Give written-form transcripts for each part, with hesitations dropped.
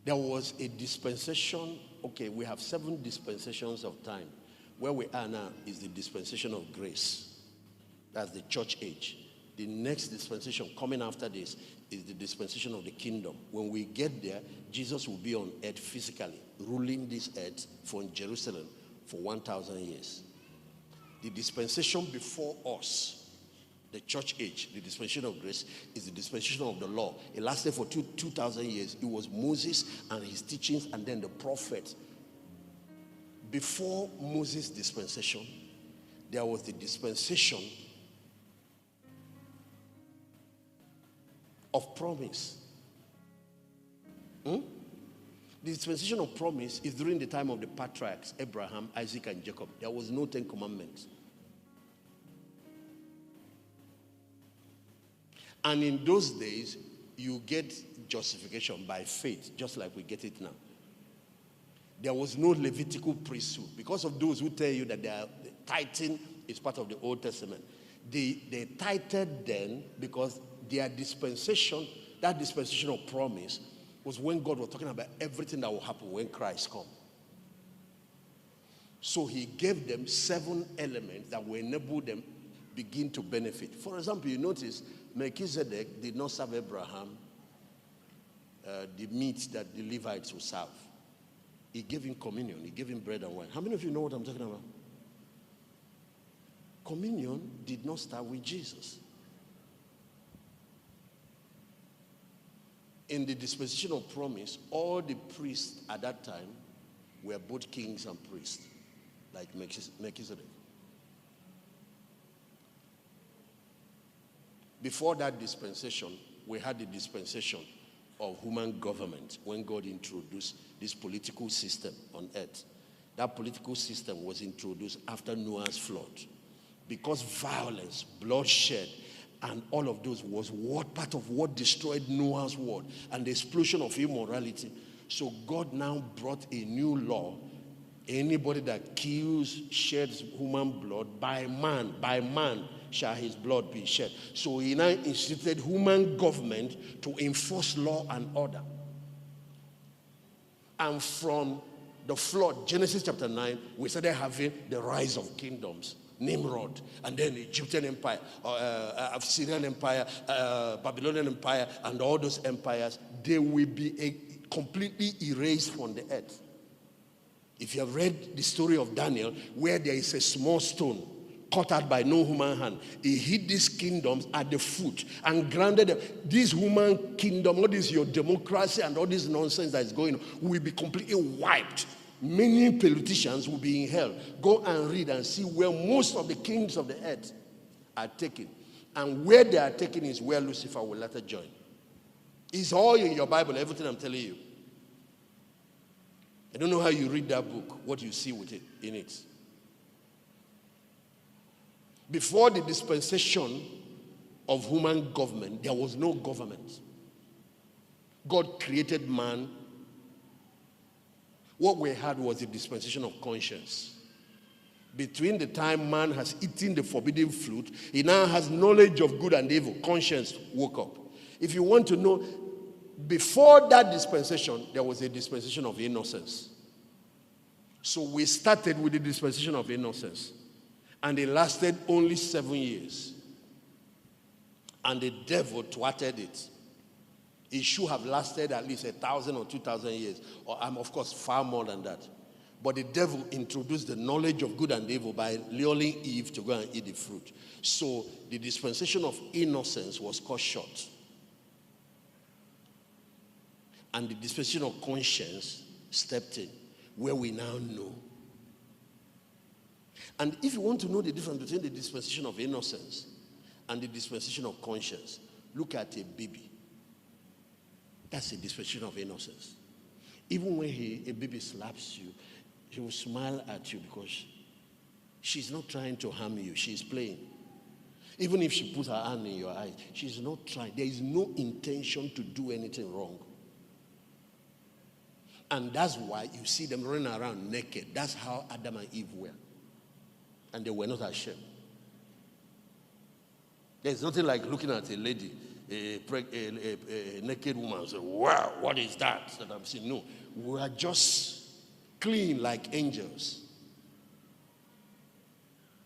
There was a dispensation. Okay, we have 7 dispensations of time. Where we are now is the dispensation of grace. That's the church age. The next dispensation coming after this is the dispensation of the kingdom. When we get there, Jesus will be on earth physically, ruling this earth from Jerusalem for 1,000 years. The dispensation before us, the church age, the dispensation of grace, is the dispensation of the law. It lasted for 2,000 years. It was Moses and his teachings and then the prophets. Before Moses' dispensation, there was the dispensation of promise. The dispensation of promise is during the time of the patriarchs, Abraham, Isaac, and Jacob. There was no 10 commandments. And in those days, you get justification by faith, just like we get it now. There was no Levitical priesthood. Because of those who tell you that the tithing is part of the Old Testament. They tithed then because their dispensation, that dispensation of promise, was when God was talking about everything that will happen when Christ comes. So he gave them 7 elements that will enable them begin to benefit. For example, you notice Melchizedek did not serve Abraham the meat that the Levites will serve. He gave him communion. He gave him bread and wine. How many of you know what I'm talking about? Communion did not start with Jesus. In the dispensation of promise, all the priests at that time were both kings and priests, like Melchizedek. Before that dispensation, we had the dispensation of human government when God introduced this political system on earth. That political system was introduced after Noah's flood. Because violence, bloodshed, and all of those was part of what destroyed Noah's world and the explosion of immorality. So God now brought a new law. Anybody that kills, sheds human blood, by man shall his blood be shed. So he now instituted human government to enforce law and order. And from the flood, Genesis chapter 9, we started having the rise of kingdoms. Nimrod, and then Egyptian empire, Syrian empire, Babylonian empire, and all those empires, they will be completely erased from the earth. If you have read the story of Daniel, where there is a small stone cut out by no human hand, he hid these kingdoms at the foot and granted them. This human kingdom, all this your democracy and all this nonsense that is going on, will be completely wiped. Many politicians will be in hell. Go and read and see where most of the kings of the earth are taken. And where they are taken is where Lucifer will later join. It's all in your Bible, everything I'm telling you. I don't know how you read that book, what you see with it in it. Before the dispensation of human government, there was no government. God created man. What we had was the dispensation of conscience. Between the time man has eaten the forbidden fruit, he now has knowledge of good and evil. Conscience woke up. If you want to know, before that dispensation, there was a dispensation of innocence. So we started with the dispensation of innocence. And it lasted only 7 years. And the devil thwarted it. It should have lasted at least 1,000 or 2,000 years. Or of course, far more than that. But the devil introduced the knowledge of good and evil by luring Eve to go and eat the fruit. So the dispensation of innocence was cut short. And the dispensation of conscience stepped in, where we now know. And if you want to know the difference between the dispensation of innocence and the dispensation of conscience, look at a baby. That's a dispensation of innocence. Even when a baby slaps you, he will smile at you because she's not trying to harm you. She's playing. Even if she puts her hand in your eye, she's not trying. There is no intention to do anything wrong. And that's why you see them running around naked. That's how Adam and Eve were. And they were not ashamed. There's nothing like looking at a lady a naked woman and say, wow, what is that I'm seeing? No, we are just clean like angels.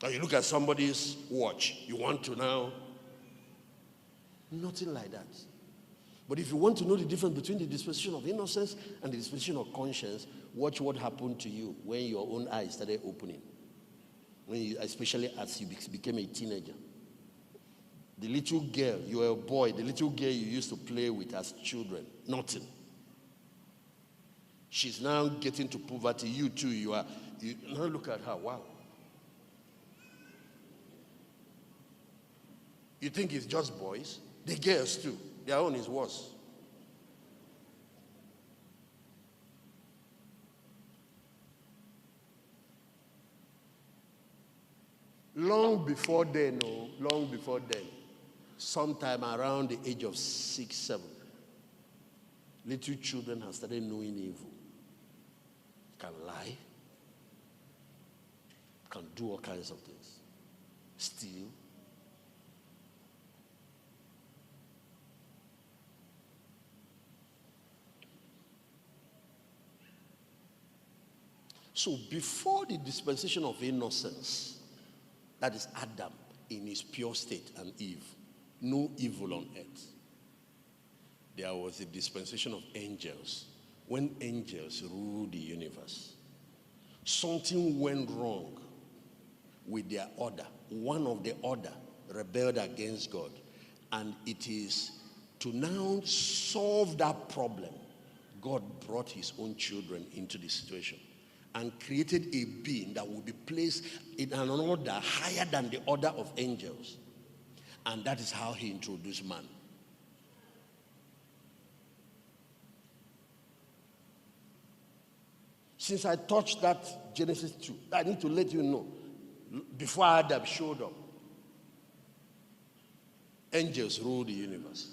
Or you look at somebody's watch, you want to now, nothing like that. But if you want to know the difference between the dispensation of innocence and the dispensation of conscience, watch what happened to you when your own eyes started opening. When you, especially as you became a teenager. The little girl, you were a boy, the little girl you used to play with as children, nothing. She's now getting to puberty. You too, you now look at her, wow. You think it's just boys? The girls too. Their own is worse. Long before then, sometime around the age of 6, 7, little children have started knowing evil. Can lie, can do all kinds of things, steal. So before the dispensation of innocence, that is Adam in his pure state and Eve, no evil on earth. There was a dispensation of angels. When angels ruled the universe, something went wrong with their order. One of the order rebelled against God. And it is to now solve that problem, God brought his own children into the situation and created a being that will be placed in an order higher than the order of angels. And that is how he introduced man. Since I touched that Genesis 2, I need to let you know, before Adam showed up, angels ruled the universe.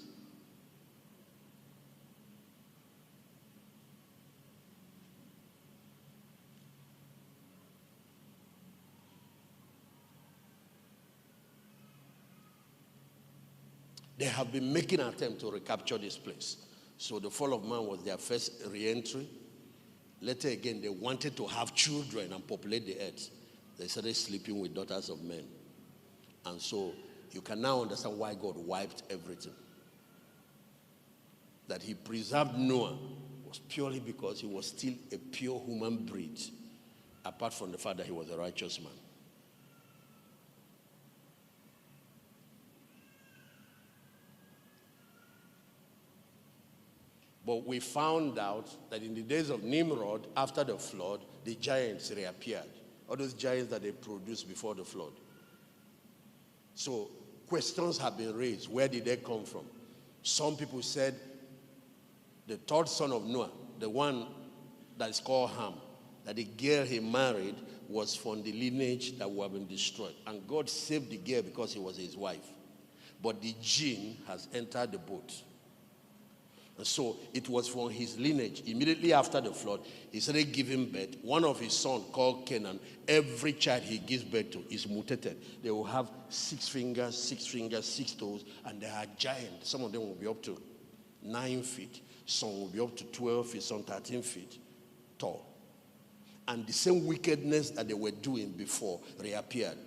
They have been making an attempt to recapture this place. So the fall of man was their first re-entry. Later again, they wanted to have children and populate the earth. They started sleeping with daughters of men. And so you can now understand why God wiped everything. That he preserved Noah was purely because he was still a pure human breed, apart from the fact that he was a righteous man. But we found out that in the days of Nimrod, after the flood, the giants reappeared. All those giants that they produced before the flood. So questions have been raised. Where did they come from? Some people said the third son of Noah, the one that is called Ham, that the girl he married was from the lineage that would have been destroyed. And God saved the girl because he was his wife. But the jinn has entered the boat. And so it was from his lineage. Immediately after the flood, he started giving birth. One of his sons, called Canaan, every child he gives birth to is mutated. They will have 6 fingers, 6 toes, and they are giants. Some of them will be up to 9 feet. Some will be up to 12 feet, some 13 feet tall. And the same wickedness that they were doing before reappeared.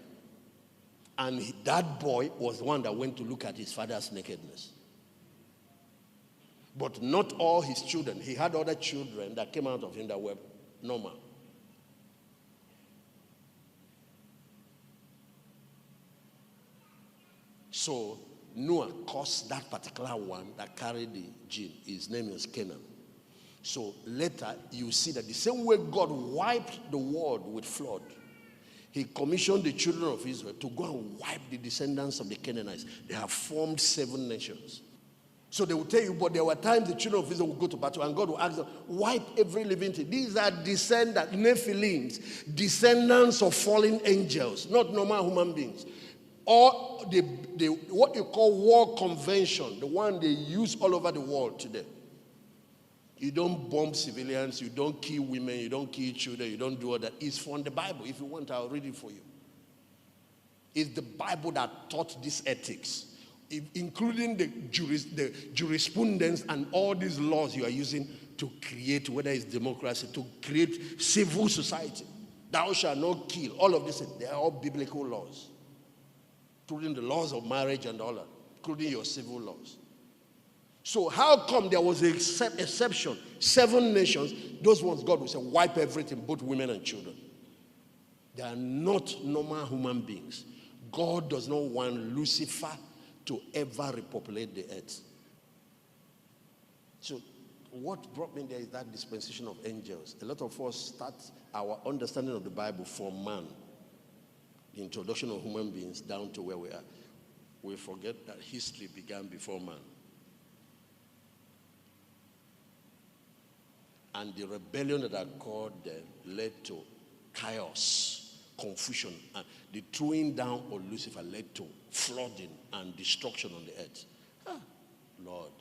And that boy was the one that went to look at his father's nakedness. But not all his children. He had other children that came out of him that were normal. So Noah caused that particular one that carried the gene. His name is Canaan. So later you see that the same way God wiped the world with flood, he commissioned the children of Israel to go and wipe the descendants of the Canaanites. They have formed 7 nations. So they will tell you, but there were times the children of Israel would go to battle and God will ask them, wipe every living thing. These are descendants, Nephilims, descendants of fallen angels, not normal human beings. Or the what you call war convention, the one they use all over the world today. You don't bomb civilians, you don't kill women, you don't kill children, you don't do all that. It's from the Bible. If you want, I'll read it for you. It's the Bible that taught these ethics. including the jurisprudence and all these laws you are using to create, whether it's democracy, to create civil society. Thou shalt not kill. All of this, they are all biblical laws, including the laws of marriage and all that, including your civil laws. So how come there was an exception? 7 nations, those ones God will say, wipe everything, both women and children. They are not normal human beings. God does not want Lucifer to ever repopulate the earth. So what brought me there is that dispensation of angels. A lot of us start our understanding of the Bible from man, the introduction of human beings, down to where we are. We forget that history began before man. And the rebellion that occurred there led to chaos, confusion, and the throwing down of Lucifer led to flooding and destruction on the earth. Lord.